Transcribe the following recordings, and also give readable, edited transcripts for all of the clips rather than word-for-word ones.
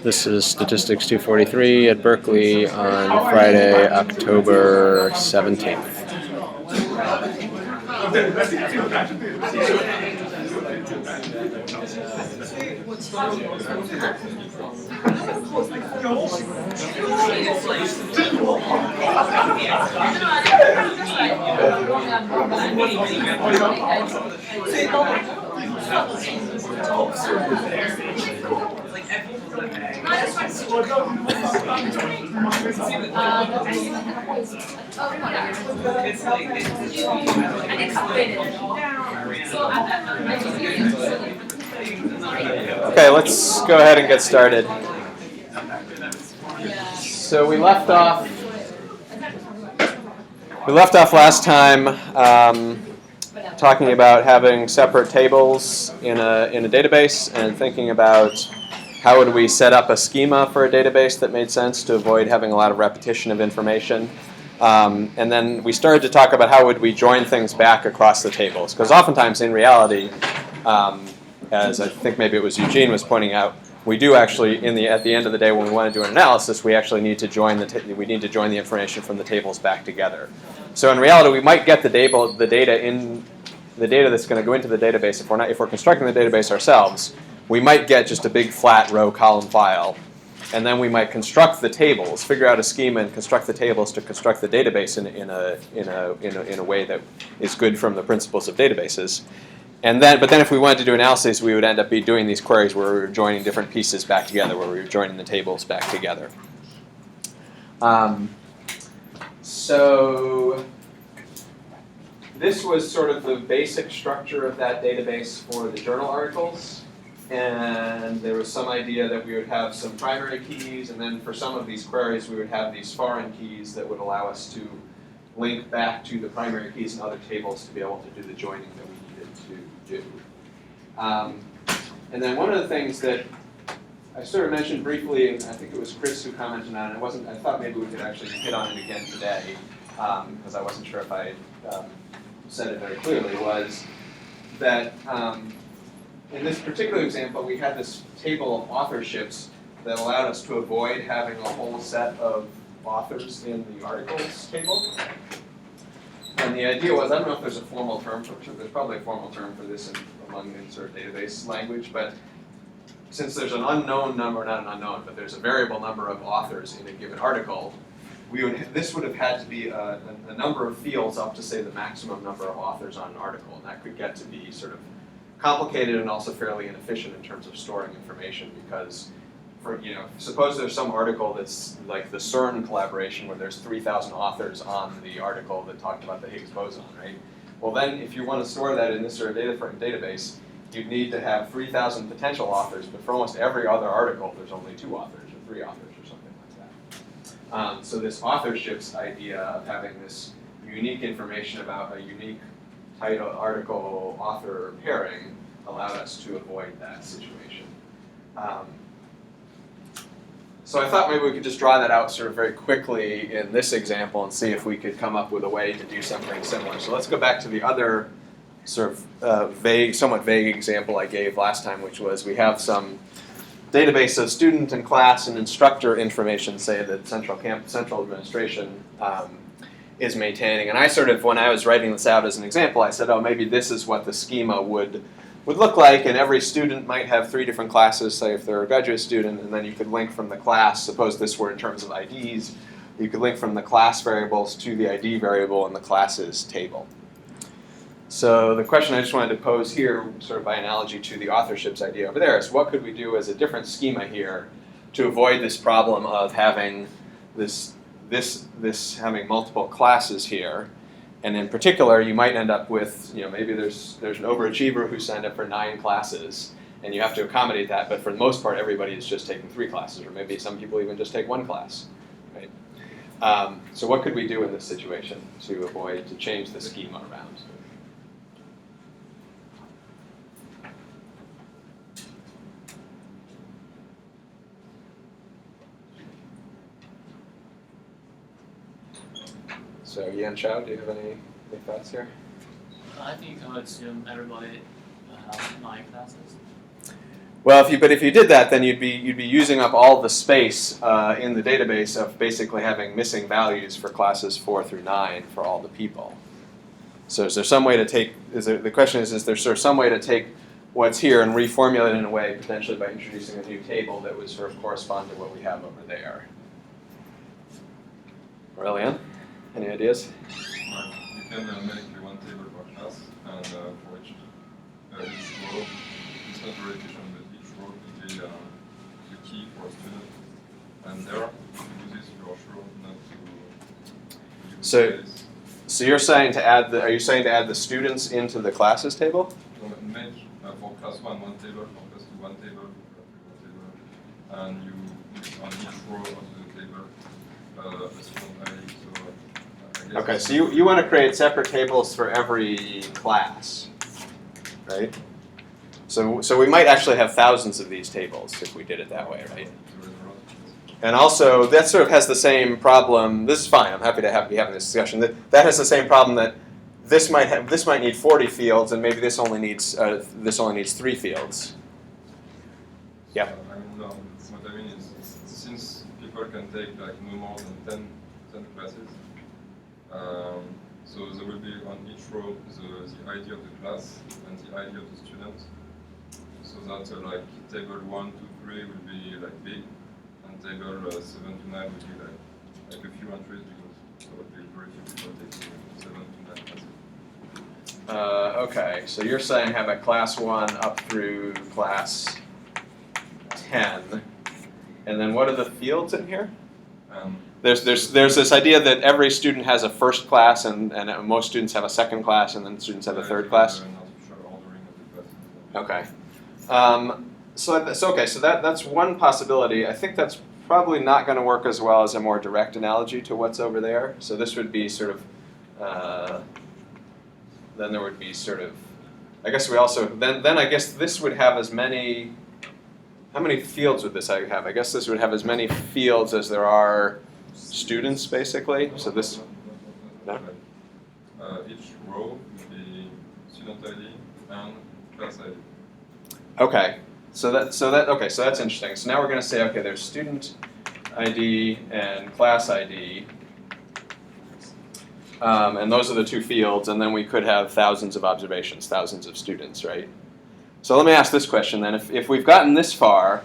This is Statistics 243 at Berkeley on Friday, October 17th. Okay, let's go ahead and get started. So we left off last time talking about having separate tables in a database and thinking about how would we set up a schema for a database that made sense to avoid having a lot of repetition of information. And then we started to talk about how would we join things back across the tables, because oftentimes in reality, as I think maybe it was Eugene was pointing out, we do actually, at the end of the day, when we want to do an analysis, we actually need to join the information from the tables back together. So in reality, we might get the data that's going to go into the database if we're constructing the database ourselves. We might get just a big flat row column file, and then we might construct the tables, figure out a schema, and construct the tables to construct the database in a way that is good from the principles of databases. But then if we wanted to do analysis, we would end up doing these queries where we were joining different pieces back together, where we were joining the tables back together. So this was sort of the basic structure of that database for the journal articles. And there was some idea that we would have some primary keys, and then for some of these queries, we would have these foreign keys that would allow us to link back to the primary keys in other tables to be able to do the joining that we needed to do. And then one of the things that I sort of mentioned briefly, and I think it was Chris who commented on it. I thought maybe we could actually hit on it again today, because I wasn't sure if I said it very clearly, was that in this particular example, we had this table of authorships that allowed us to avoid having a whole set of authors in the articles table. And the idea was, I don't know if there's a formal term for it, there's probably a formal term for this among the sort of database language, but since there's an unknown number, not an unknown, but there's a variable number of authors in a given article, this would have had to be a number of fields up to, say, the maximum number of authors on an article, and that could get to be sort of complicated and also fairly inefficient in terms of storing information, because suppose there's some article that's like the CERN collaboration where there's 3,000 authors on the article that talked about the Higgs boson, right? Well then, if you want to store that in this sort of database, you'd need to have 3,000 potential authors, but for almost every other article, there's only 2 authors or 3 authors or something like that. So this authorships idea of having this unique information about a unique title, article, author pairing allowed us to avoid that situation. So I thought maybe we could just draw that out sort of very quickly in this example and see if we could come up with a way to do something similar. So let's go back to the other sort of somewhat vague example I gave last time, which was we have some database of student and class and instructor information, say, that central administration is maintaining. And I sort of, when I was writing this out as an example, I said, oh, maybe this is what the schema would look like, and every student might have 3 different classes, say if they're a graduate student, and then you could link from the class, suppose this were in terms of IDs, you could link from the class variables to the ID variable in the classes table. So the question I just wanted to pose here, sort of by analogy to the authorships idea over there, is what could we do as a different schema here to avoid this problem of having this having multiple classes here? And in particular, you might end up with, maybe there's an overachiever who signed up for 9 classes, and you have to accommodate that, but for the most part, everybody is just taking 3 classes, or maybe some people even just take 1 class, right? So what could we do in this situation to change the schema around? So Yan Chao, do you have any thoughts here? I think I would assume everybody has 9 classes. Well, if you did that, then you'd be using up all the space in the database of basically having missing values for classes 4 through 9 for all the people. So is there some way to take? The question is there sort of some way to take what's here and reformulate it in a way, potentially by introducing a new table that would sort of correspond to what we have over there? Aurelian, any ideas? You can make one table per class, and for each row, it's not very efficient, but each row could be the key for a student. And there, if you do this, you're sure not to use this. So you're saying to add are you saying to add the students into the classes table? So make for class 1 one table, for class 2 one table, for class 3 one table, and you put on each row of the table a student ID. So Okay, so you want to create separate tables for every class, right? So we might actually have thousands of these tables if we did it that way, right? And also, that sort of has the same problem. This is fine. I'm happy to be having this discussion. That has the same problem that this might need 40 fields, and maybe this only needs 3 fields. Yeah. No, what I mean is, since people can take like no more than 10 classes, so there will be on each row the ID of the class and the ID of the student, so that like table 1 to 3 will be like big. Table 7 to 9 would be like a few entries, because there would be very few people taking 7 to 9 classes. Okay, so you're saying have a class 1 up through class 10, and then what are the fields in here? There's this idea that every student has a first class, and most students have a second class, and then students have a third class. Okay. So that's one possibility. I think that's probably not going to work as well as a more direct analogy to what's over there. So this would be sort of, then there would be sort of, I guess we also, then I guess this would have as many, how many fields would this have? I guess this would have as many fields as there are students, basically. So this, no? Each row would be student ID and class ID. Okay. So that's interesting. So now we're going to say, okay, there's student ID and class ID, and those are the 2 fields, and then we could have thousands of observations, thousands of students, right? So let me ask this question then. If we've gotten this far,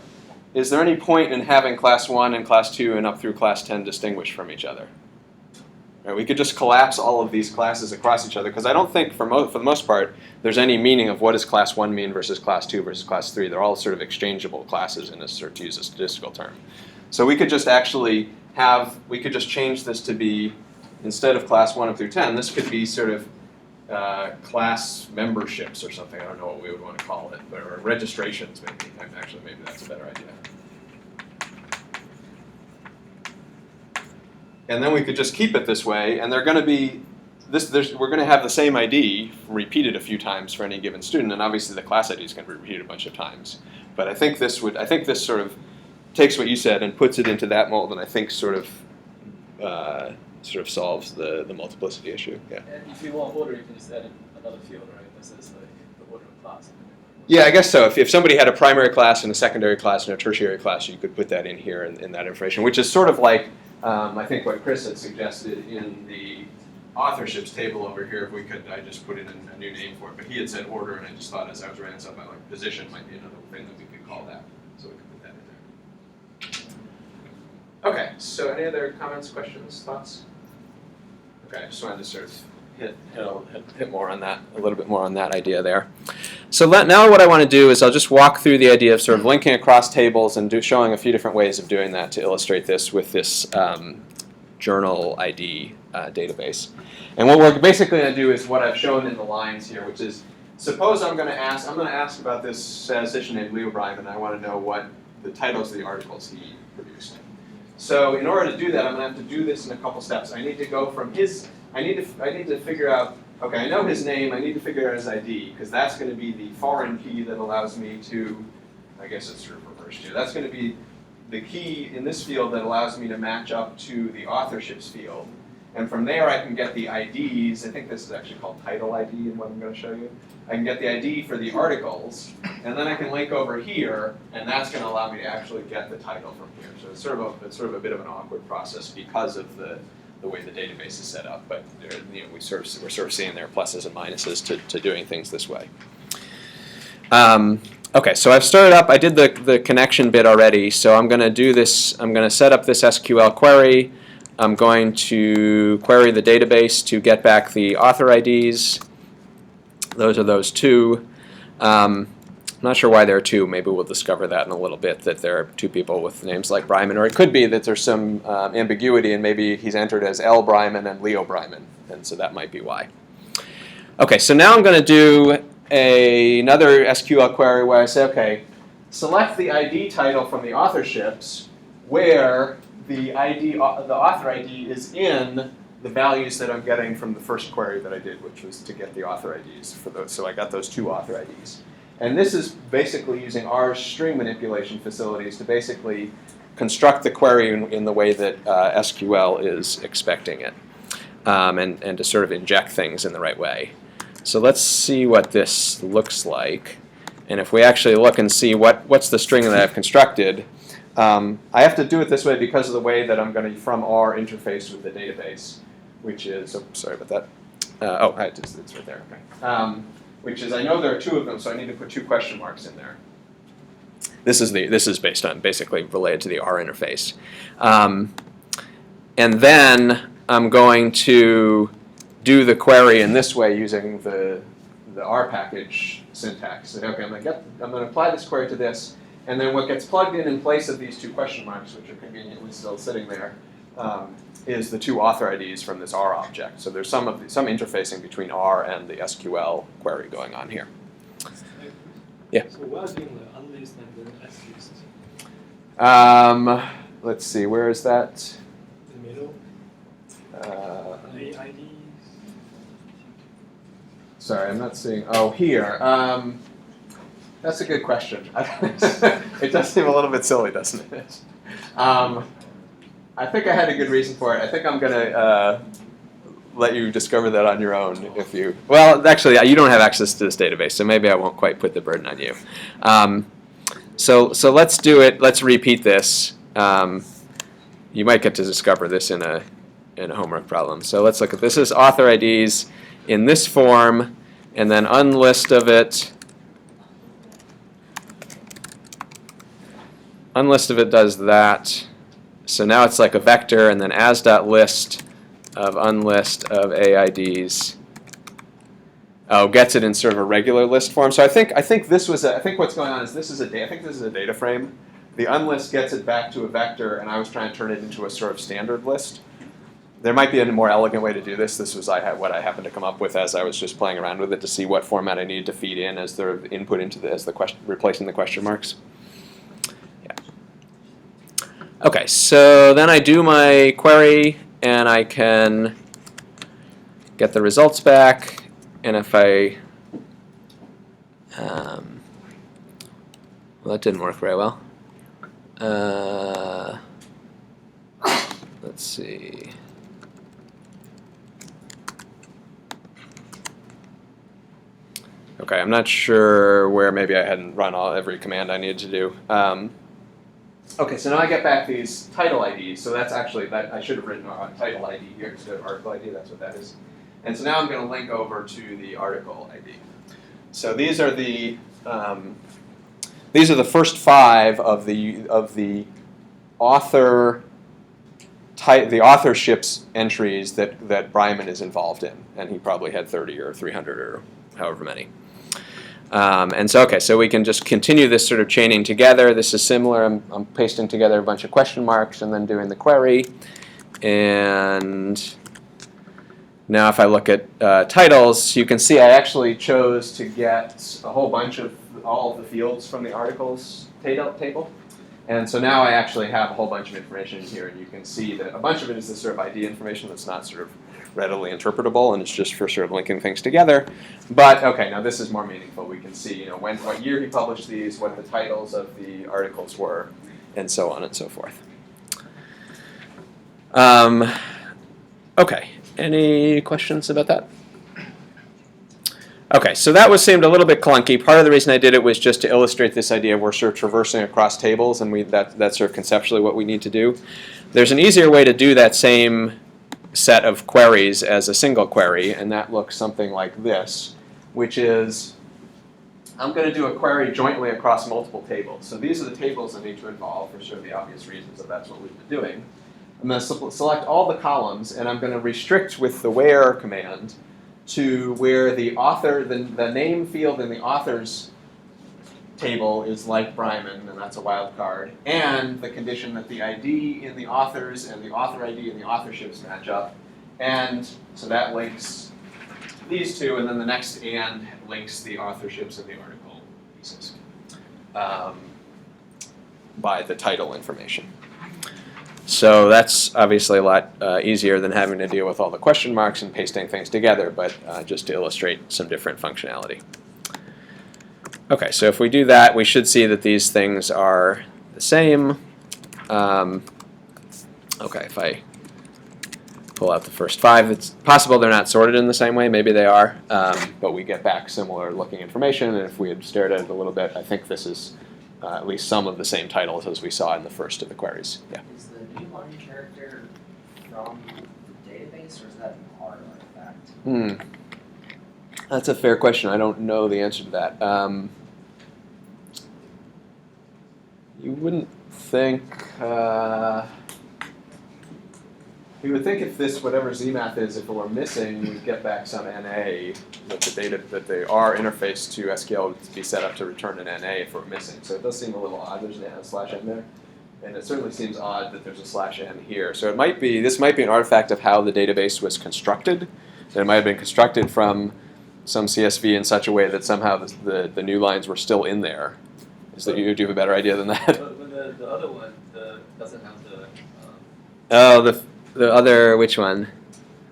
is there any point in having class 1 and class 2 and up through class 10 distinguished from each other? Right, we could just collapse all of these classes across each other, because I don't think, for the most part, there's any meaning of what does class 1 mean versus class 2 versus class 3. They're all sort of exchangeable classes, in a sort to use a statistical term. So we could just actually we could just change this to be, instead of class 1 up through 10, this could be sort of class memberships or something. I don't know what we would want to call it, or registrations maybe. Actually, maybe that's a better idea. And then we could just keep it this way, and they're going to be we're going to have the same ID repeated a few times for any given student, and obviously the class ID is going to be repeated a bunch of times. But I think this sort of takes what you said and puts it into that mold, and I think sort of solves the multiplicity issue. Yeah. And if you want order, you can just add another field, right? This is like the order of class. Yeah, I guess so. If somebody had a primary class and a secondary class and a tertiary class, you could put that in here in that information, which is sort of like I think what Chris had suggested in the authorships table over here. If we could, I just put in a new name for it, but he had said order, and I just thought as I was writing something like position might be another thing that we could call that, so we could put that in there. Okay, so any other comments, questions, thoughts? Okay, I just wanted to sort of hit more on that, a little bit more on that idea there. So now what I want to do is I'll just walk through the idea of sort of linking across tables and showing a few different ways of doing that to illustrate this with this journal ID database. And what we're basically going to do is what I've shown in the lines here, which is, suppose I'm going to ask about this statistician named Leo Bryan, and I want to know what the titles of the articles he produced. So in order to do that, I'm going to have to do this in a couple steps. I need to go from I need to figure out, okay, I know his name, I need to figure out his ID, because that's going to be the foreign key that allows me to, I guess it's sort of reversed here. That's going to be the key in this field that allows me to match up to the authorships field. And from there I can get the IDs, I think this is actually called title ID in what I'm going to show you. I can get the ID for the articles, and then I can link over here, and that's going to allow me to actually get the title from here. So it's sort of a bit of an awkward process because of the way the database is set up. But you know, we're sort of seeing there are pluses and minuses to doing things this way. Okay, so I've started up. I did the connection bit already. So I'm going to do this. I'm going to set up this SQL query. I'm going to query the database to get back the author IDs. Those are those two. I'm not sure why there are two. Maybe we'll discover that in a little bit, that there are two people with names like Bryman. Or it could be that there's some ambiguity and maybe he's entered as L. Bryman and Leo Bryman. And so that might be why. Okay, so now I'm going to do another SQL query where I say, okay, select the ID title from the authorships where the author ID is in the values that I'm getting from the first query that I did, which was to get the author IDs for those. So I got those two author IDs. And this is basically using R string manipulation facilities to basically construct the query in the way that SQL is expecting it, and to sort of inject things in the right way. So let's see what this looks like. And if we actually look and see what's the string that I've constructed, I have to do it this way because of the way that I'm going to, from R, interface with the database, which is, oh, sorry about that. It's right there, okay. Which is, I know there are two of them, so I need to put two question marks in there. This is based on, basically related to the R interface. And then I'm going to do the query in this way using the R package syntax. So, okay, I'm going to apply this query to this, and then what gets plugged in place of these two question marks, which are conveniently still sitting there, is the two author IDs from this R object. So there's some interfacing between R and the SQL query going on here. Yeah. So we're doing the unlist and the slist. Let's see, where is that? In the middle. The IDs. Sorry, I'm not seeing. Oh, here. That's a good question. It does seem a little bit silly, doesn't it? I think I had a good reason for it. I think I'm going to let you discover that on your own if you... Well, actually, you don't have access to this database, so maybe I won't quite put the burden on you. So let's do it. Let's repeat this. You might get to discover this in a homework problem. So let's look at this. Is author IDs in this form, and then unlist of it. Unlist of it does that. So now it's like a vector, and then as.list of unlist of AIDs. Oh, gets it in sort of a regular list form. So I think this was I think what's going on is this is a data frame. The unlist gets it back to a vector, and I was trying to turn it into a sort of standard list. There might be a more elegant way to do this. This was what I happened to come up with as I was just playing around with it to see what format I needed to feed in as the input into replacing the question marks. Okay, so then I do my query, and I can get the results back. And if I, well, that didn't work very well. Let's see. Okay, I'm not sure where maybe I hadn't run every command I needed to do. Okay, so now I get back these title IDs. So that's actually, that I should have written a title ID here instead of article ID. That's what that is. And so now I'm going to link over to the article ID. So these are the first five of the author the authorship's entries that Bryman is involved in, and he probably had 30 or 300 or however many. And so, okay, so we can just continue this sort of chaining together. This is similar. I'm pasting together a bunch of question marks and then doing the query. And now if I look at titles, you can see I actually chose to get a whole bunch of all of the fields from the articles table. And so now I actually have a whole bunch of information in here, and you can see that a bunch of it is this sort of ID information that's not sort of readily interpretable, and it's just for sort of linking things together. But okay, now this is more meaningful. We can see, what year he published these, what the titles of the articles were, and so on and so forth. Okay, any questions about that? Okay, so that seemed a little bit clunky. Part of the reason I did it was just to illustrate this idea we're sort of traversing across tables, and that's sort of conceptually what we need to do. There's an easier way to do that same set of queries as a single query, and that looks something like this, which is I'm going to do a query jointly across multiple tables. So these are the tables I need to involve for sort of the obvious reasons that that's what we've been doing. I'm going to select all the columns, and I'm going to restrict with the where command to where the author, the name field in the authors table is like Bryman, and that's a wild card, and the condition that the ID in the authors and the author ID in the authorships match up. And so that links these two, and then the next and links the authorships and the article pieces by the title information. So that's obviously a lot easier than having to deal with all the question marks and pasting things together, but just to illustrate some different functionality. Okay, so if we do that, we should see that these things are the same. Okay, if I pull out the first 5, it's possible they're not sorted in the same way. Maybe they are, but we get back similar looking information. And if we had stared at it a little bit, I think this is at least some of the same titles as we saw in the first of the queries. Yeah. Is the new line character from the database, or is that an R artifact? That's a fair question. I don't know the answer to that. You wouldn't think. You would think if this, whatever ZMath is, if it were missing, we'd get back some NA, that the data, that the R interface to SQL would be set up to return an NA if it were missing. So it does seem a little odd there's a /n there. And it certainly seems odd that there's a /n here. So it might be, this might be an artifact of how the database was constructed. That it might have been constructed from some CSV in such a way that somehow the new lines were still in there. Is that you do have a better idea than that? But the other one doesn't have the. Oh, the other, which one?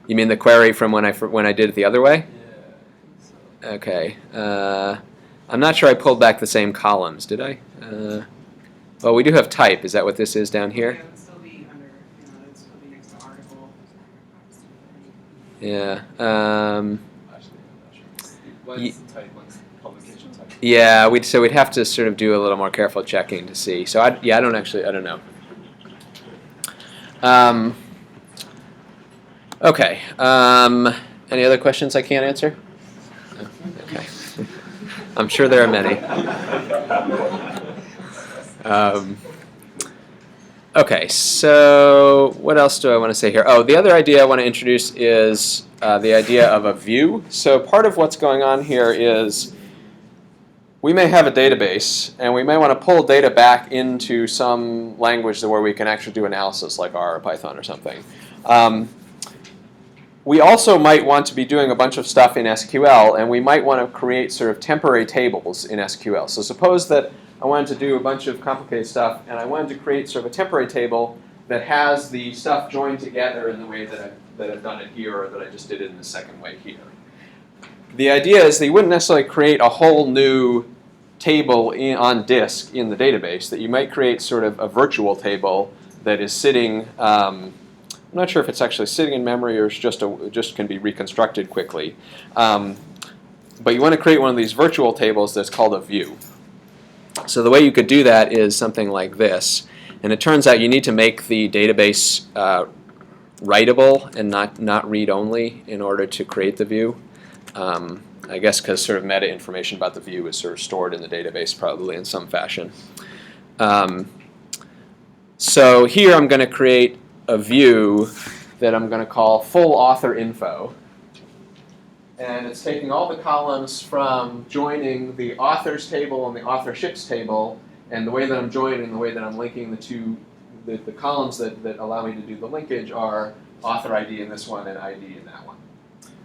You mean the query from when I did it the other way? Yeah. Okay. I'm not sure I pulled back the same columns, did I? Well, we do have type. Is that what this is down here? Yeah, it would still be under, it would still be next to article. Yeah. Actually, I'm not sure. One's type, one's publication type. Yeah. So we'd have to sort of do a little more careful checking to see. So I don't know. Okay. Any other questions I can't answer? No? Okay. I'm sure there are many. Okay, so what else do I want to say here? Oh, the other idea I want to introduce is the idea of a view. So part of what's going on here is we may have a database, and we may want to pull data back into some language where we can actually do analysis, like R or Python or something. We also might want to be doing a bunch of stuff in SQL, and we might want to create sort of temporary tables in SQL. So suppose that I wanted to do a bunch of complicated stuff, and I wanted to create sort of a temporary table that has the stuff joined together in the way that I've done it here, or that I just did it in the second way here. The idea is that you wouldn't necessarily create a whole new table on disk in the database, that you might create sort of a virtual table that is sitting, I'm not sure if it's actually sitting in memory or it's just can be reconstructed quickly. But you want to create one of these virtual tables that's called a view. So the way you could do that is something like this. And it turns out you need to make the database writable and not read-only in order to create the view. I guess because sort of meta information about the view is sort of stored in the database probably in some fashion. So here I'm going to create a view that I'm going to call full author info. And it's taking all the columns from joining the authors table and the authorships table, and the way that I'm joining and the way that I'm linking the two, the columns that allow me to do the linkage are author ID in this one and ID in that one.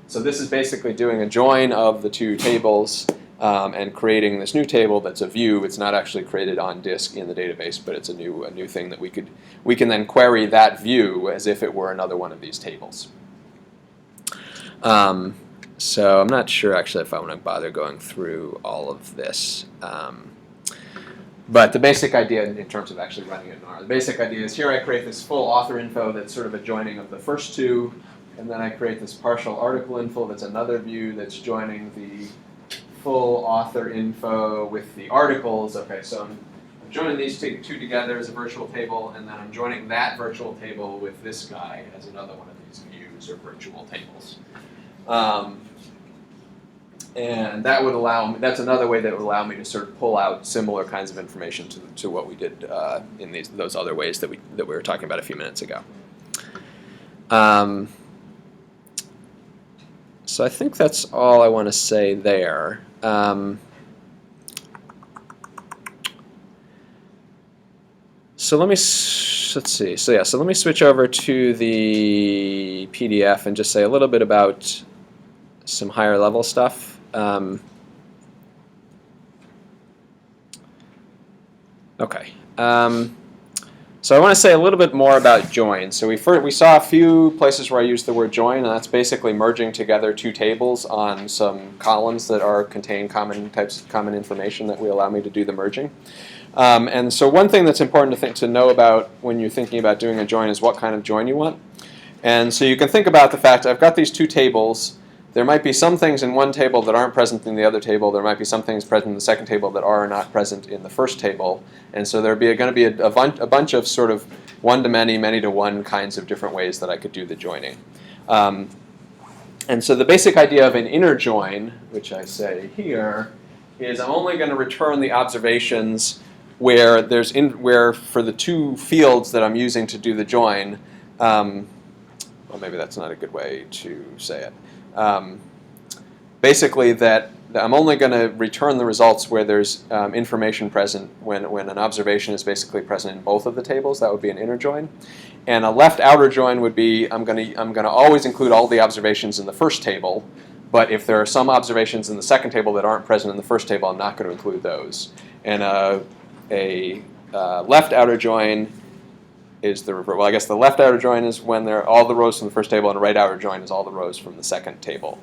So this is basically doing a join of the two tables and creating this new table that's a view. It's not actually created on disk in the database, but it's a new thing that we can then query that view as if it were another one of these tables. So I'm not sure actually if I want to bother going through all of this. But the basic idea in terms of actually running it in R, the basic idea is here I create this full author info that's sort of a joining of the first two and then I create this partial article info that's another view that's joining the full author info with the articles. Okay, so I'm joining these two together as a virtual table, and then I'm joining that virtual table with this guy as another one of these views or virtual tables. And that would allow me, that's another way that would allow me to sort of pull out similar kinds of information to what we did in those other ways that we were talking about a few minutes ago. So I think that's all I want to say there. So let's see. So yeah, so let me switch over to the PDF and just say a little bit about some higher level stuff. Okay. So I want to say a little bit more about join. So we saw a few places where I used the word join, and that's basically merging together two tables on some columns that contain common information that will allow me to do the merging. And so one thing that's important to know about when you're thinking about doing a join is what kind of join you want. And so you can think about the fact I've got these two tables. There might be some things in one table that aren't present in the other table. There might be some things present in the second table that are not present in the first table. And so there'd be going to be a bunch of sort of one-to-many, many-to-one kinds of different ways that I could do the joining. And so the basic idea of an inner join, which I say here, is I'm only going to return the observations where for the two fields that I'm using to do the join, well, maybe that's not a good way to say it. Basically, that I'm only going to return the results where there's information present when an observation is basically present in both of the tables. That would be an inner join. And a left outer join would be I'm going to always include all the observations in the first table, but if there are some observations in the second table that aren't present in the first table, I'm not going to include those. And a left outer join is the reverse. Well, I guess the left outer join is when they're all the rows from the first table, and a right outer join is all the rows from the second table.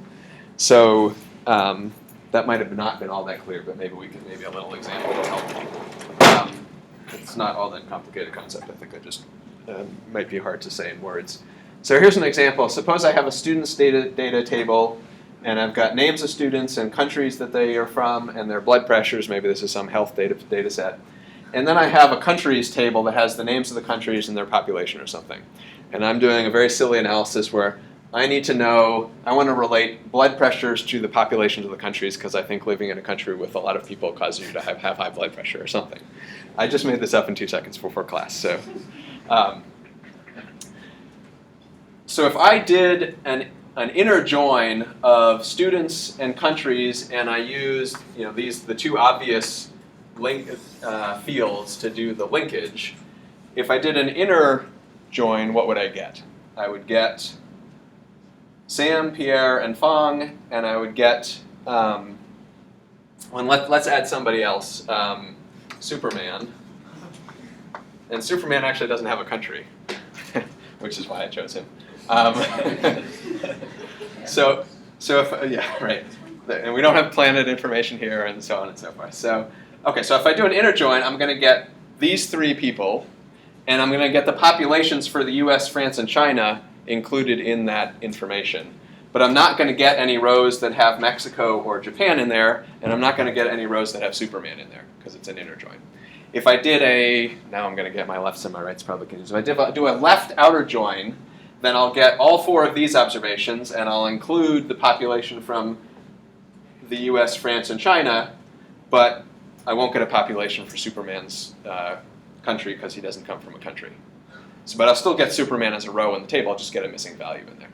So that might have not been all that clear, but maybe a little example will help. It's not all that complicated concept. I think I just might be hard to say in words. So here's an example. Suppose I have a students' data table, and I've got names of students and countries that they are from, and their blood pressures. Maybe this is some health data set. And then I have a countries table that has the names of the countries and their population or something. And I'm doing a very silly analysis where I need to know, I want to relate blood pressures to the populations of the countries because I think living in a country with a lot of people causes you to have high blood pressure or something. I just made this up in 2 seconds before class. So if I did an inner join of students and countries, and I used the two obvious fields to do the linkage, if I did an inner join, what would I get? I would get Sam, Pierre, and Fong, and I would get, let's add somebody else, Superman. And Superman actually doesn't have a country, which is why I chose him. So if, yeah, right. And we don't have planet information here, and so on and so forth. So if I do an inner join, I'm going to get these 3 people, and I'm going to get the populations for the US, France, and China included in that information. But I'm not going to get any rows that have Mexico or Japan in there, and I'm not going to get any rows that have Superman in there, because it's an inner join. If I did now I'm going to get my lefts and my rights probably confused. If I do a left outer join, then I'll get all 4 of these observations, and I'll include the population from the US, France, and China, but I won't get a population for Superman's country because he doesn't come from a country. But I'll still get Superman as a row in the table. I'll just get a missing value in there.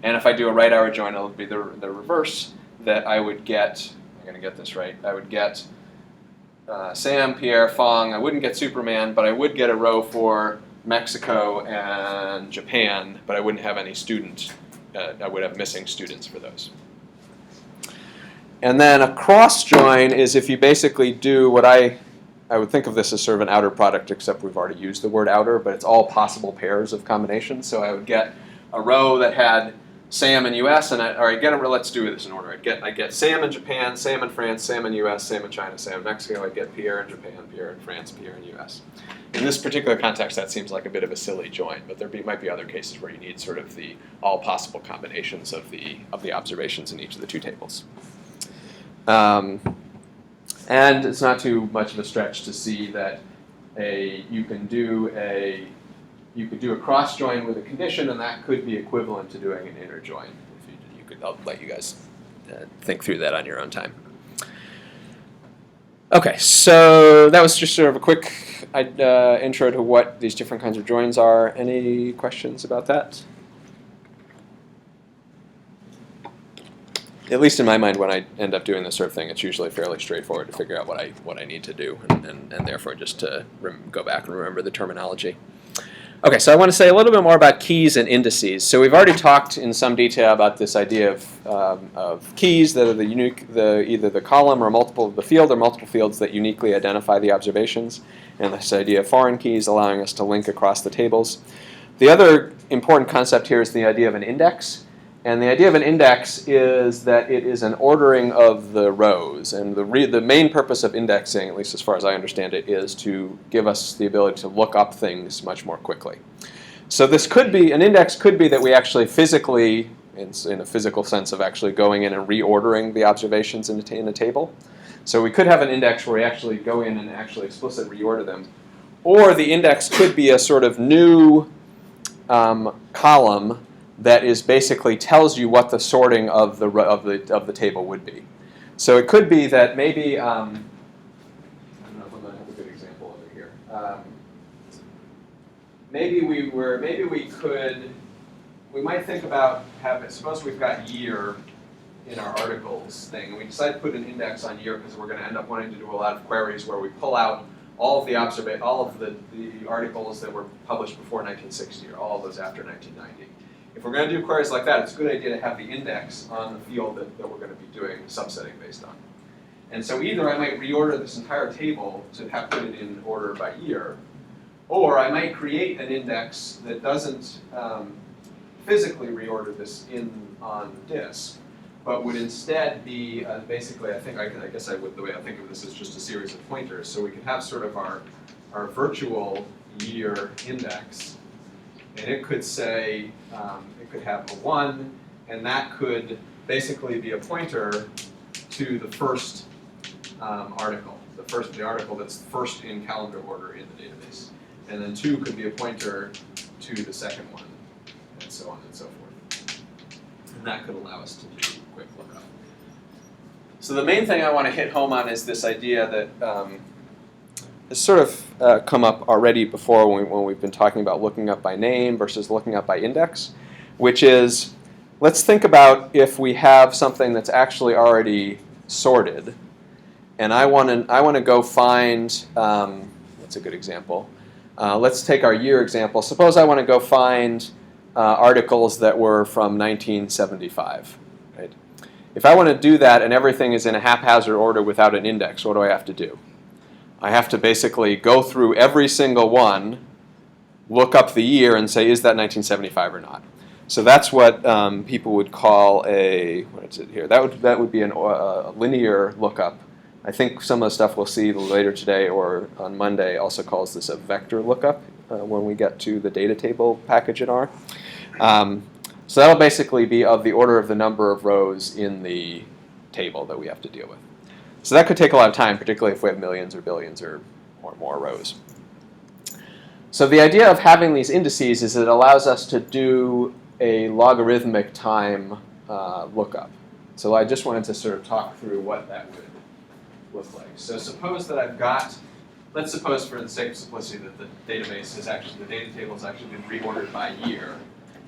And if I do a right outer join, it'll be the reverse, that I would get, I'm going to get this right, I would get Sam, Pierre, Fong. I wouldn't get Superman, but I would get a row for Mexico and Japan, but I wouldn't have any students. I would have missing students for those. And then a cross join is if you basically do what I would think of this as sort of an outer product, except we've already used the word outer, but it's all possible pairs of combinations. So I would get a row that had Sam in US, and let's do this in order. I get Sam in Japan, Sam in France, Sam in US, Sam in China, Sam in Mexico. I get Pierre in Japan, Pierre in France, Pierre in US. In this particular context, that seems like a bit of a silly join, but might be other cases where you need sort of the all possible combinations of the observations in each of the two tables. And it's not too much of a stretch to see that you could do a cross join with a condition, and that could be equivalent to doing an inner join. I'll let you guys think through that on your own time. Okay, so that was just sort of a quick intro to what these different kinds of joins are. Any questions about that? At least in my mind, when I end up doing this sort of thing, it's usually fairly straightforward to figure out what I need to do, and therefore just to go back and remember the terminology. Okay, so I want to say a little bit more about keys and indices. So we've already talked in some detail about this idea of keys that are either the column or the field or multiple fields that uniquely identify the observations, and this idea of foreign keys allowing us to link across the tables. The other important concept here is the idea of an index. And the idea of an index is that it is an ordering of the rows. And the main purpose of indexing, at least as far as I understand it, is to give us the ability to look up things much more quickly. So an index could be that we actually physically, in a physical sense of actually going in and reordering the observations in a table. So we could have an index where we actually go in and actually explicitly reorder them. Or the index could be a sort of new column that is basically tells you what the sorting of the table would be. So it could be that maybe I don't know if I'm going to have a good example over here. We might think about suppose we've got year in our articles thing, and we decide to put an index on year because we're going to end up wanting to do a lot of queries where we pull out all of the articles that were published before 1960 or all of those after 1990. If we're going to do queries like that, it's a good idea to have the index on the field that we're going to be doing subsetting based on. And so either I might reorder this entire table to have put it in order by year, or I might create an index that doesn't physically reorder this on disk, but would instead be basically, I guess the way I think of this is just a series of pointers. So we could have sort of our virtual year index. And it could say, it could have a 1, and that could basically be a pointer to the first article, the article that's first in calendar order in the database. And then 2 could be a pointer to the second one, and so on and so forth. And that could allow us to do quick lookup. So the main thing I want to hit home on is this idea that has sort of come up already before when we've been talking about looking up by name versus looking up by index, which is, let's think about if we have something that's actually already sorted, and I want to go find, what's a good example? Let's take our year example. Suppose I want to go find articles that were from 1975. Right? If I want to do that and everything is in a haphazard order without an index, what do I have to do? I have to basically go through every single one, look up the year, and say, is that 1975 or not? So that's what people would call what is it here? That would be a linear lookup. I think some of the stuff we'll see later today or on Monday also calls this a vector lookup when we get to the data table package in R. So that'll basically be of the order of the number of rows in the table that we have to deal with. So that could take a lot of time, particularly if we have millions or billions or more rows. So the idea of having these indices is that it allows us to do a logarithmic time lookup. So I just wanted to sort of talk through what that would look like. So suppose that let's suppose for the sake of simplicity that the data table has actually been reordered by year.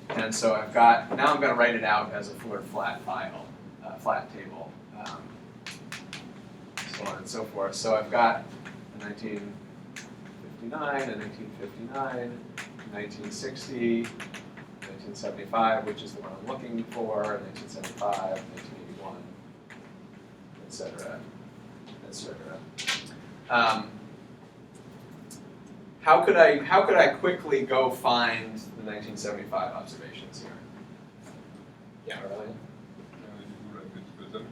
And so now I'm going to write it out as a flat file, flat table. So on and so forth. So I've got a 1959, a 1959, 1960, 1975, which is the one I'm looking for, 1975, 1981, et cetera, et cetera. How could I quickly go find the 1975 observations here? Yeah, really. You do like a dichotomy.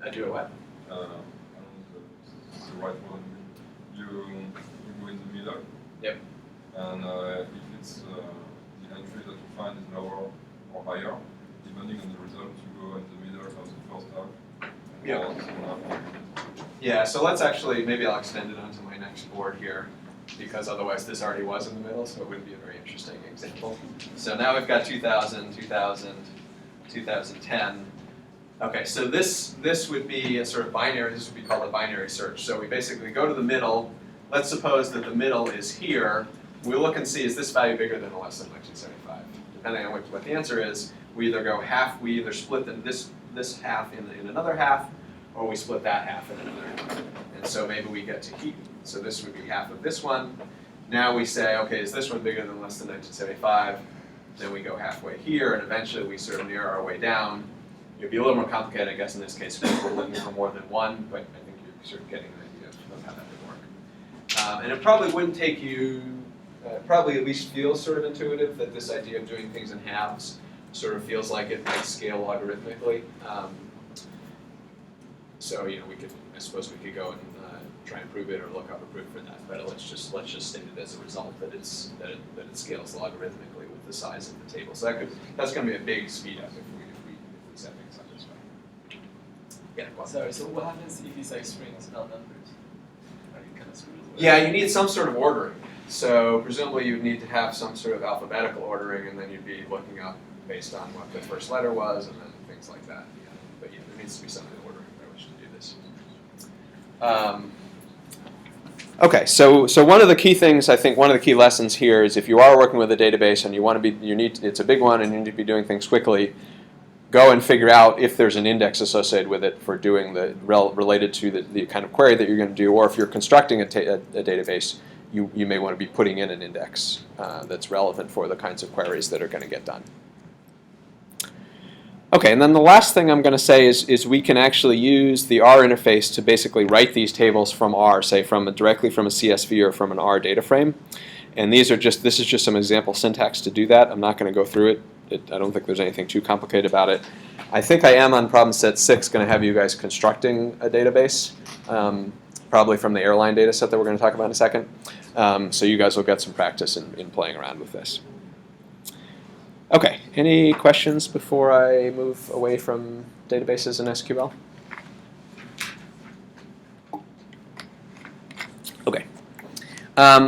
I do a what? I don't know the right one. You go in the middle. Yep. And if it's the entry that you find is lower or higher, depending on the result, you go in the middle of the first half. Yep. Or the second half. Yeah, so let's actually, maybe I'll extend it onto my next board here, because otherwise this already was in the middle, so it wouldn't be a very interesting example. So now we've got 2000, 2000, 2010. Okay, so this would be a sort of binary, this would be called a binary search. So we basically go to the middle. Let's suppose that the middle is here. We look and see, is this value bigger than or less than 1975? Depending on what the answer is, we either go half, we either split this half in another half, or we split that half in another half. And so maybe we get to heat. So this would be half of this one. Now we say, okay, is this one bigger than or less than 1975? Then we go halfway here, and eventually we sort of narrow our way down. It'd be a little more complicated, I guess, in this case, if we're looking for more than one, but I think you're sort of getting an idea of how that would work. And it probably wouldn't take you, probably at least feels sort of intuitive that this idea of doing things in halves sort of feels like it might scale logarithmically. So we could, I suppose we could go and try and prove it or look up a proof for that. But let's just state it as a result that it scales logarithmically with the size of the table. So that's going to be a big speed up if we set things up this way. Yeah. Go on. Sorry, so what happens if it's like strings and not numbers? Are you kind of screwed? Yeah, you need some sort of ordering. So presumably you'd need to have some sort of alphabetical ordering, and then you'd be looking up based on what the first letter was, and then things like that. Yeah. But yeah, there needs to be some ordering by which to do this. Okay, so one of the key things, I think one of the key lessons here is if you are working with a database and it's a big one and you need to be doing things quickly, go and figure out if there's an index associated with it for doing related to the kind of query that you're going to do, or if you're constructing a database, you may want to be putting in an index that's relevant for the kinds of queries that are going to get done. Okay, and then the last thing I'm going to say is we can actually use the R interface to basically write these tables from R, say directly from a CSV or from an R data frame. And this is just some example syntax to do that. I'm not going to go through it. I don't think there's anything too complicated about it. I think I am on problem set 6 going to have you guys constructing a database, probably from the airline data set that we're going to talk about in a second. So you guys will get some practice in playing around with this. Okay, any questions before I move away from databases and SQL? Okay.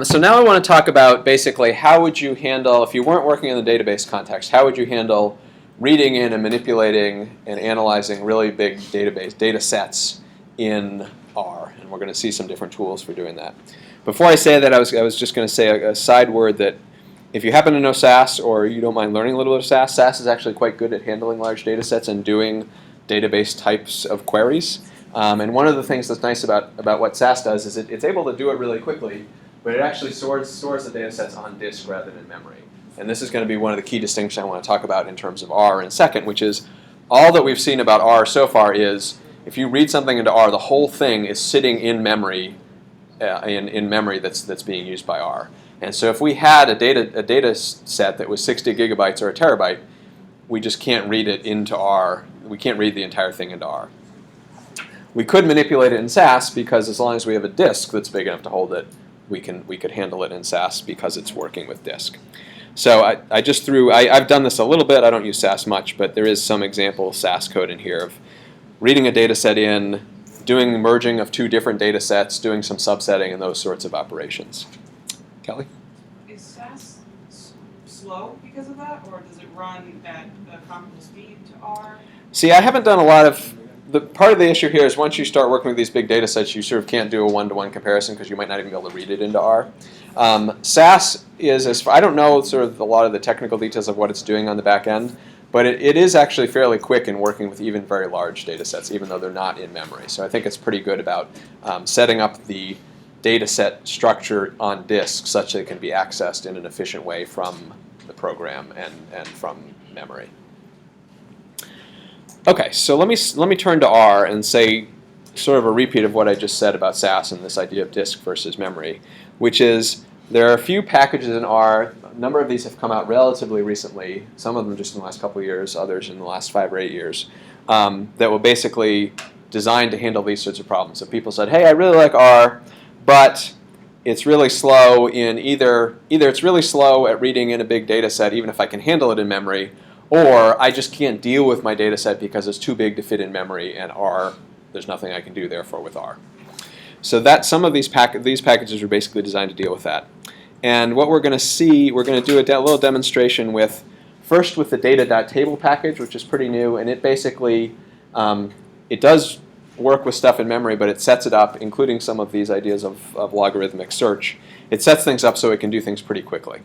So now I want to talk about basically how would you handle, if you weren't working in the database context, how would you handle reading in and manipulating and analyzing really big data sets in R? And we're going to see some different tools for doing that. Before I say that, I was just going to say a side word that if you happen to know SAS or you don't mind learning a little bit of SAS, SAS is actually quite good at handling large data sets and doing database types of queries. And one of the things that's nice about what SAS does is it's able to do it really quickly, but it actually stores the data sets on disk rather than memory. And this is going to be one of the key distinctions I want to talk about in terms of R in a second, which is all that we've seen about R so far is if you read something into R, the whole thing is sitting in memory, in memory that's being used by R. And so if we had a data set that was 60 gigabytes or a terabyte, we just can't read it into R. We can't read the entire thing into R. We could manipulate it in SAS because as long as we have a disk that's big enough to hold it, we could handle it in SAS because it's working with disk. So I've done this a little bit. I don't use SAS much, but there is some example SAS code in here of reading a data set in, doing merging of two different data sets, doing some subsetting and those sorts of operations. Kelly? Is SAS slow because of that, or does it run at a comparable speed to R? See, I haven't done a lot of, part of the issue here is once you start working with these big data sets, you sort of can't do a one-to-one comparison because you might not even be able to read it into R. SAS is, I don't know sort of a lot of the technical details of what it's doing on the back end, but it is actually fairly quick in working with even very large data sets, even though they're not in memory. So I think it's pretty good about setting up the data set structure on disk such that it can be accessed in an efficient way from the program and from memory. Okay, so let me turn to R and say sort of a repeat of what I just said about SAS and this idea of disk versus memory, which is There are a few packages in R. A number of these have come out relatively recently, some of them just in the last couple of years, others in the last 5 or 8 years, that were basically designed to handle these sorts of problems. So people said, hey, I really like R, but it's really slow in either it's really slow at reading in a big data set, even if I can handle it in memory, or I just can't deal with my data set because it's too big to fit in memory, and R, there's nothing I can do therefore with R. So that some of these packages are basically designed to deal with that. And what we're going to see, we're going to do a little demonstration with, first with the data.table package, which is pretty new, and it basically, it does work with stuff in memory, but it sets it up, including some of these ideas of logarithmic search. It sets things up so it can do things pretty quickly.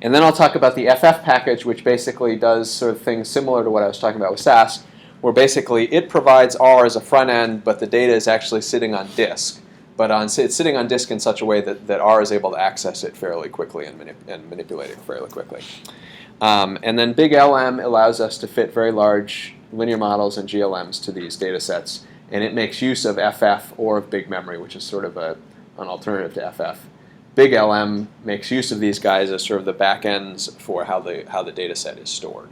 And then I'll talk about the FF package, which basically does sort of things similar to what I was talking about with SAS, where basically it provides R as a front end, but the data is actually sitting on disk. But it's sitting on disk in such a way that R is able to access it fairly quickly and manipulate it fairly quickly. And then Big LM allows us to fit very large linear models and GLMs to these data sets, and it makes use of FF or of big memory, which is sort of an alternative to FF. Big LM makes use of these guys as sort of the back ends for how the data set is stored.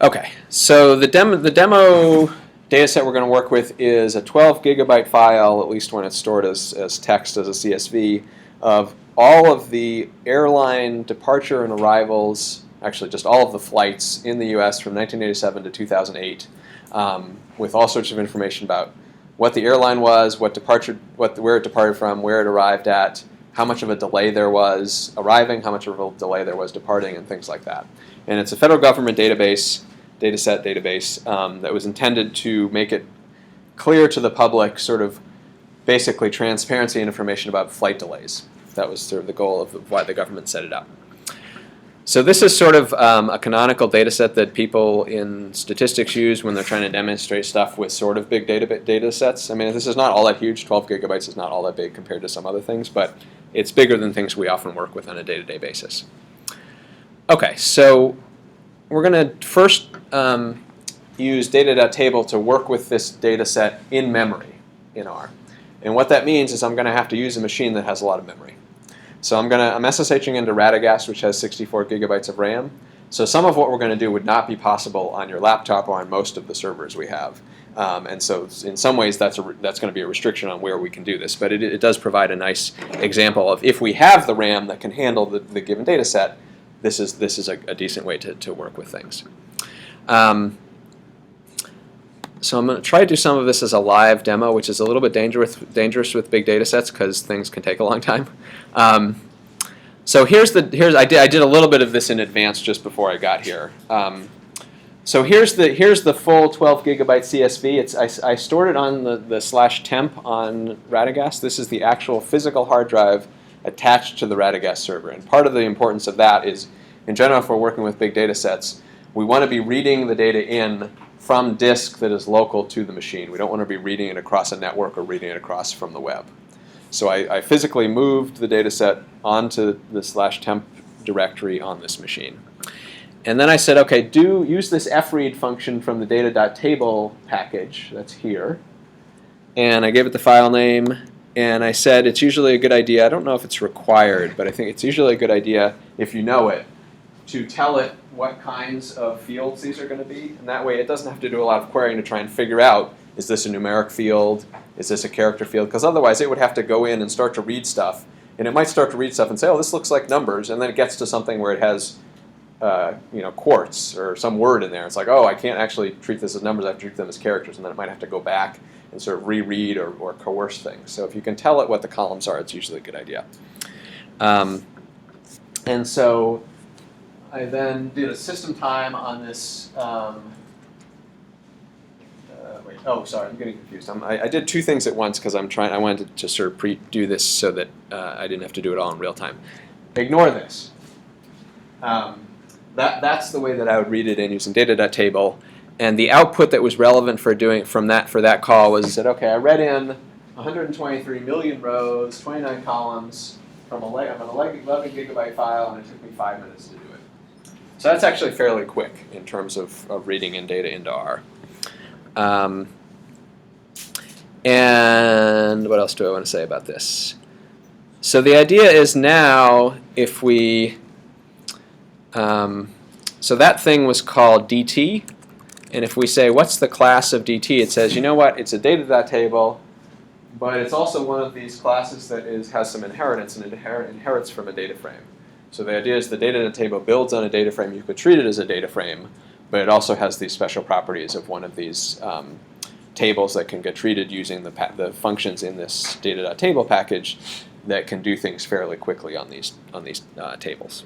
Okay, so the demo data set we're going to work with is a 12 gigabyte file, at least when it's stored as text, as a CSV, of all of the airline departure and arrivals, actually just all of the flights in the US from 1987 to 2008, with all sorts of information about what the airline was, where it departed from, where it arrived at, how much of a delay there was arriving, how much of a delay there was departing, and things like that. And it's a federal government database, dataset database, that was intended to make it clear to the public, sort of basically transparency and information about flight delays. That was sort of the goal of why the government set it up. So this is sort of a canonical data set that people in statistics use when they're trying to demonstrate stuff with sort of big data sets. I mean, this is not all that huge. 12 gigabytes is not all that big compared to some other things, but it's bigger than things we often work with on a day-to-day basis. Okay, so we're going to first use data.table to work with this data set in memory in R. And what that means is I'm going to have to use a machine that has a lot of memory. So I'm SSHing into Radagast, which has 64 gigabytes of RAM. So some of what we're going to do would not be possible on your laptop or on most of the servers we have. And so in some ways that's going to be a restriction on where we can do this. But it does provide a nice example of if we have the RAM that can handle the given data set, this is a decent way to work with things. So I'm going to try to do some of this as a live demo, which is a little bit dangerous with big data sets because things can take a long time. So I did a little bit of this in advance just before I got here. So here's the full 12 gigabyte CSV. I stored it on the /temp on Radagast. This is the actual physical hard drive attached to the Radagast server. And part of the importance of that is, in general, if we're working with big data sets, we want to be reading the data in from disk that is local to the machine. We don't want to be reading it across a network or reading it across from the web. So I physically moved the data set onto the /temp directory on this machine. And then I said, okay, use this fread function from the data.table package that's here. And I gave it the file name. And I said it's usually a good idea, I don't know if it's required, but I think it's usually a good idea, if you know it, to tell it what kinds of fields these are going to be. And that way it doesn't have to do a lot of querying to try and figure out, is this a numeric field? Is this a character field? Because otherwise it would have to go in and start to read stuff. And it might start to read stuff and say, oh, this looks like numbers. And then it gets to something where it has quartz or some word in there. It's like, oh, I can't actually treat this as numbers, I have to treat them as characters. And then it might have to go back and sort of reread or coerce things. So if you can tell it what the columns are, it's usually a good idea. And so I then did a system time on this. Oh, sorry, I'm getting confused. I did two things at once because I wanted to sort of do this so that I didn't have to do it all in real time. Ignore this. That's the way that I would read it in using data.table. And the output that was relevant for that call was that, okay, I read in 123 million rows, 29 columns from an 11 gigabyte file, and it took me 5 minutes to do it. So that's actually fairly quick in terms of reading in data into R. And what else do I want to say about this? So the idea is now if we, so that thing was called DT. And if we say, what's the class of DT? It says, you know what, it's a data table, but it's also one of these classes that has some inheritance and inherits from a data frame. So the idea is the data table builds on a data frame. You could treat it as a data frame, but it also has these special properties of one of these tables that can get treated using the functions in this data.table package that can do things fairly quickly on these tables.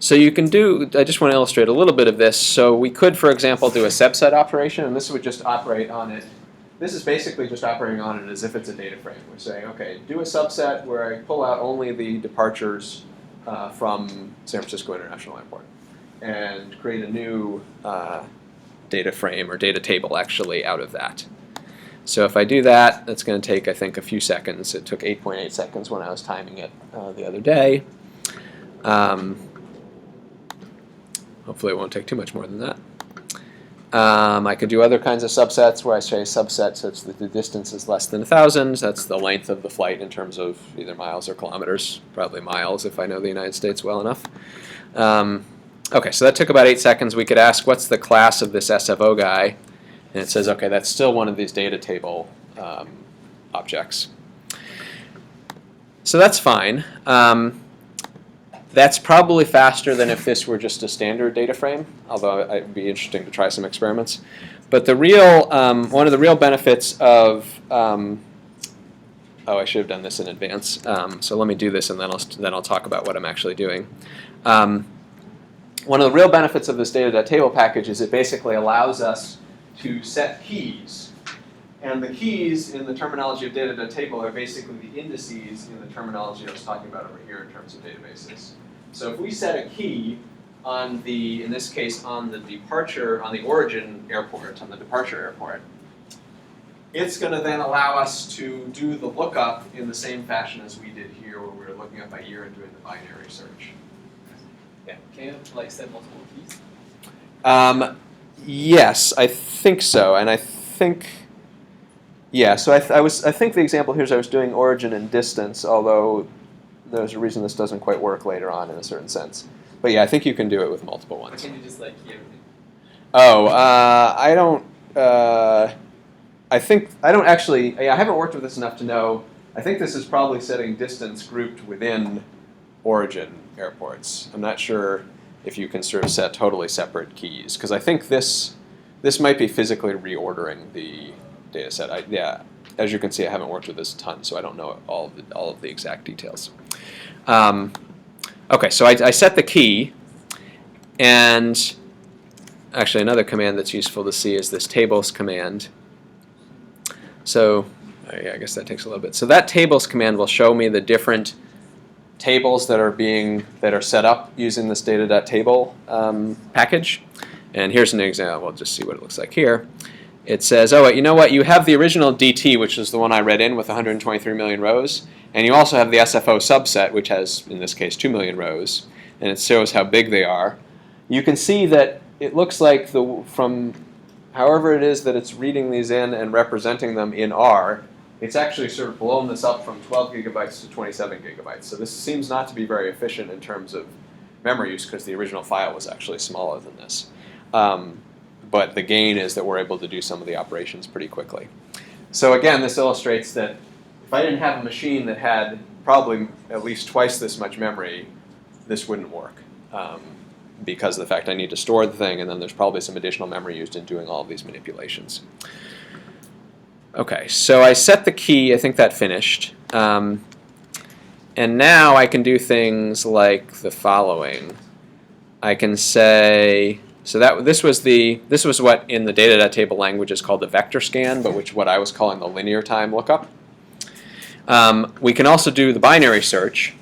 So you can do, I just want to illustrate a little bit of this. So we could, for example, do a subset operation, and this would just operate on it. This is basically just operating on it as if it's a data frame. We're saying, okay, do a subset where I pull out only the departures from San Francisco International Airport and create a new data frame or data table actually out of that. So if I do that, that's going to take, I think, a few seconds. It took 8.8 seconds when I was timing it the other day. Hopefully it won't take too much more than that. I could do other kinds of subsets where I say subset such that the distance is less than 1,000. That's the length of the flight in terms of either miles or kilometers, probably miles if I know the United States well enough. Okay, so that took about 8 seconds. We could ask, what's the class of this SFO guy? And it says, okay, that's still one of these data table objects. So that's fine. That's probably faster than if this were just a standard data frame, although it'd be interesting to try some experiments. But the real, one of the real benefits of, oh, I should have done this in advance. So let me do this, and then I'll talk about what I'm actually doing. One of the real benefits of this data.table package is it basically allows us to set keys. And the keys in the terminology of data.table are basically the indices in the terminology I was talking about over here in terms of databases. So if we set a key on the, in this case, on the departure, on the origin airport, on the departure airport, it's going to then allow us to do the lookup in the same fashion as we did here, where we were looking up by year and doing the binary search. Yeah. Can you like set multiple keys? Yes, I think so, and I think. Yeah, so I think the example here is I was doing origin and distance, although there's a reason this doesn't quite work later on in a certain sense. But yeah, I think you can do it with multiple Or ones. can you just like key everything? Oh, I don't. I think I don't actually. I haven't worked with this enough to know. I think this is probably setting distance grouped within origin airports. I'm not sure if you can sort of set totally separate keys, because I think this might be physically reordering the data set. Yeah, as you can see, I haven't worked with this a ton, so I don't know all of the exact details. Okay, so I set the key, and actually another command that's useful to see is this tables command. So I guess that takes a little bit. So that tables command will show me the different tables that are set up using this data.table package. And here's an example. We'll just see what it looks like here. It says, oh, you know what? You have the original DT, which is the one I read in with 123 million rows, and you also have the SFO subset, which has, in this case, 2 million rows, and it shows how big they are. You can see that it looks like from however it is that it's reading these in and representing them in R, it's actually sort of blown this up from 12 gigabytes to 27 gigabytes. So this seems not to be very efficient in terms of memory use because the original file was actually smaller than this. But the gain is that we're able to do some of the operations pretty quickly. So again, this illustrates that if I didn't have a machine that had probably at least twice this much memory, this wouldn't work. Because of the fact I need to store the thing, and then there's probably some additional memory used in doing all of these manipulations. Okay, so I set the key. I think that finished. And now I can do things like the following. I can say, so that this was what in the data.table language is called the vector scan, but what I was calling the linear time lookup. We can also do the binary search,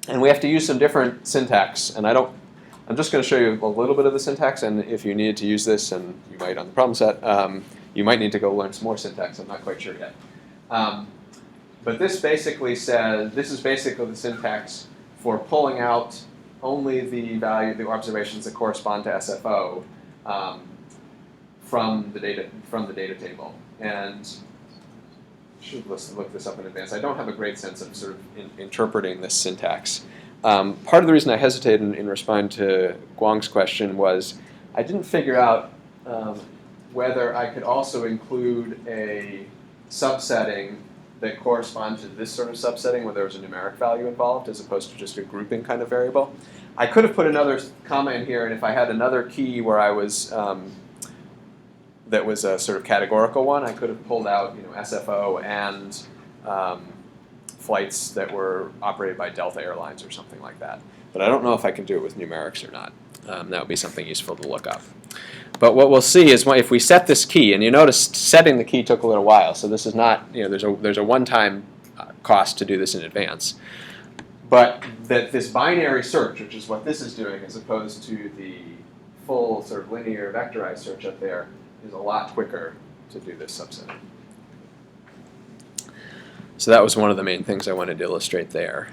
and we have to use some different syntax. And I'm just going to show you a little bit of the syntax, and if you needed to use this, and you might on the problem set, you might need to go learn some more syntax. I'm not quite sure yet. But this basically says, this is basically the syntax for pulling out only the observations that correspond to SFO from the data table. And should look this up in advance. I don't have a great sense of sort of interpreting this syntax. Part of the reason I hesitated in responding to Guang's question was I didn't figure out whether I could also include a subsetting that corresponds to this sort of subsetting where there was a numeric value involved as opposed to just a grouping kind of variable. I could have put another comma in here, and if I had another key where I was that was a sort of categorical one, I could have pulled out SFO and flights that were operated by Delta Airlines or something like that. But I don't know if I can do it with numerics or not. That would be something useful to look up. But what we'll see is if we set this key, and you noticed setting the key took a little while, so this is not, there's a one-time cost to do this in advance. But that this binary search, which is what this is doing as opposed to the full sort of linear vectorized search up there, is a lot quicker to do this subsetting. So that was one of the main things I wanted to illustrate there.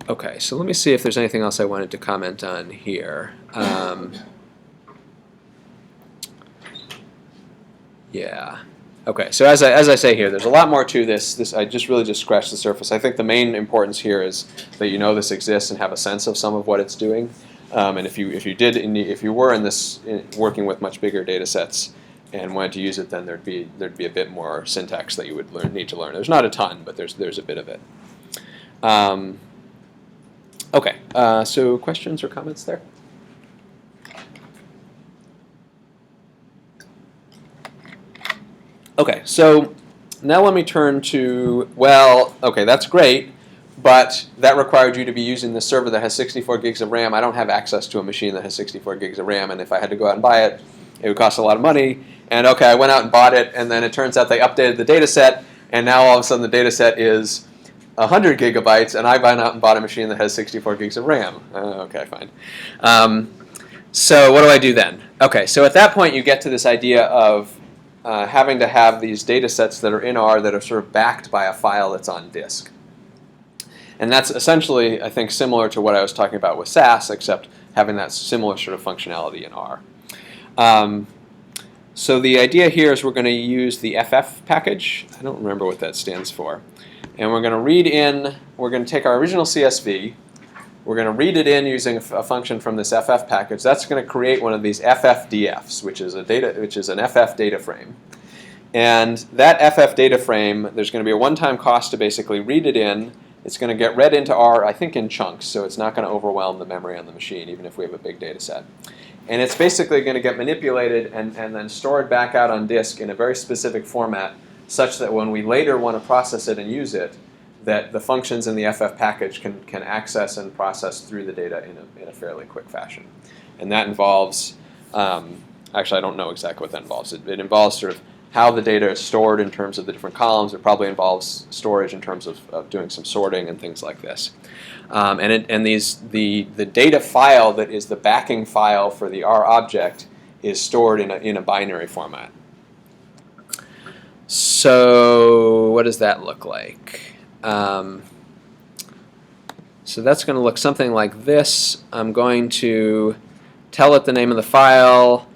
Okay, so let me see if there's anything else I wanted to comment on here. Yeah. Okay, so as I say here, there's a lot more to this. I really just scratched the surface. I think the main importance here is that you know this exists and have a sense of some of what it's doing. And if you were in this working with much bigger data sets and wanted to use it, then there'd be a bit more syntax that you would need to learn. There's not a ton, but there's a bit of it. Okay, so questions or comments there? Okay, so now let me turn to, well, okay, that's great, but that required you to be using this server that has 64 gigs of RAM. I don't have access to a machine that has 64 gigs of RAM, and if I had to go out and buy it, it would cost a lot of money. And okay, I went out and bought it, and then it turns out they updated the data set, and now all of a sudden the data set is 100 gigabytes, and I went out and bought a machine that has 64 gigs of RAM. Okay, fine. So what do I do then? Okay, so at that point you get to this idea of having to have these data sets that are in R that are sort of backed by a file that's on disk. And that's essentially, I think, similar to what I was talking about with SAS, except having that similar sort of functionality in R. So the idea here is we're going to use the FF package. I don't remember what that stands for. And we're going to read in, we're going to take our original CSV, we're going to read it in using a function from this FF package. That's going to create one of these FFDFs, which is an FF data frame. And that FF data frame, there's going to be a one-time cost to basically read it in. It's going to get read into R, I think, in chunks, so it's not going to overwhelm the memory on the machine, even if we have a big data set. And it's basically going to get manipulated and then stored back out on disk in a very specific format, such that when we later want to process it and use it, that the functions in the FF package can access and process through the data in a fairly quick fashion. And that involves, actually I don't know exactly what that involves. It involves sort of how the data is stored in terms of the different columns. It probably involves storage in terms of doing some sorting and things like this. The data file that is the backing file for the R object is stored in a binary format. So what does that look like? So that's going to look something like this. I'm going to tell it the name of the file.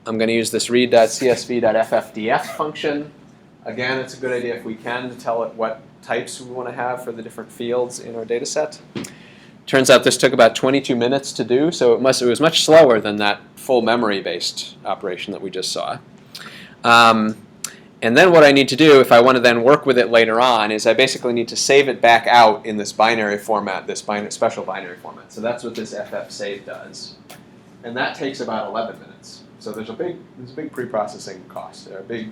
I'm going to use this read.csv.ffdf function. Again, it's a good idea if we can to tell it what types we want to have for the different fields in our data set. Turns out this took about 22 minutes to do, so it was much slower than that full memory-based operation that we just saw. And then what I need to do, if I want to then work with it later on, is I basically need to save it back out in this binary format, this special binary format. So that's what this FF save does. And that takes about 11 minutes. So there's a big pre-processing cost, or a big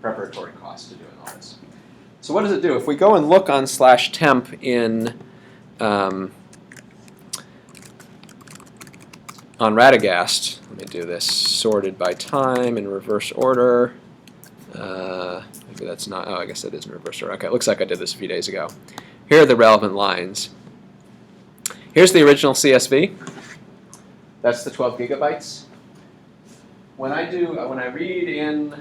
preparatory cost to doing all this. So what does it do? If we go and look on /temp in on Radagast, let me do this sorted by time in reverse order. Maybe that's not, oh, I guess that is in reverse order. Okay, it looks like I did this a few days ago. Here are the relevant lines. Here's the original CSV. That's the 12 gigabytes. When I read in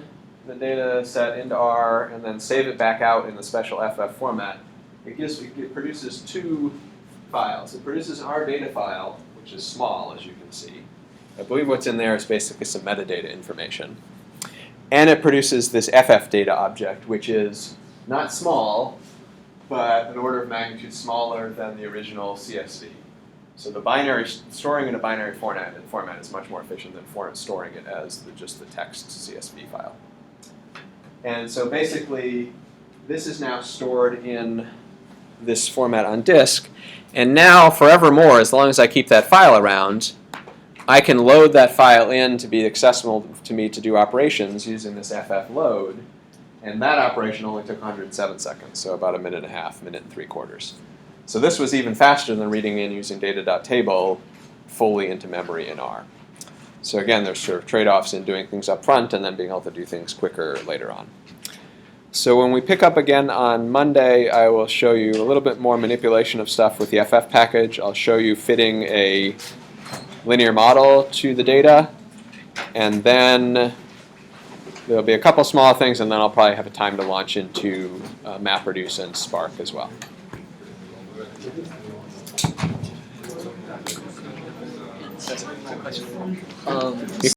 the data set into R and then save it back out in the special FF format, it produces two files. It produces an R data file, which is small, as you can see. I believe what's in there is basically some metadata information. And it produces this FF data object, which is not small, but an order of magnitude smaller than the original CSV. So the binary, storing in a binary format is much more efficient than storing it as just the text CSV file. And so basically, this is now stored in this format on disk. And now, forevermore, as long as I keep that file around, I can load that file in to be accessible to me to do operations using this FF load. And that operation only took 107 seconds, so about a minute and a half, minute and 3/4. So this was even faster than reading in using data.table fully into memory in R. So again, there's sort of trade-offs in doing things up front and then being able to do things quicker later on. So when we pick up again on Monday, I will show you a little bit more manipulation of stuff with the FF package. I'll show you fitting a linear model to the data, and then there'll be a couple small things, and then I'll probably have a time to launch into MapReduce and Spark as well. That's a good question.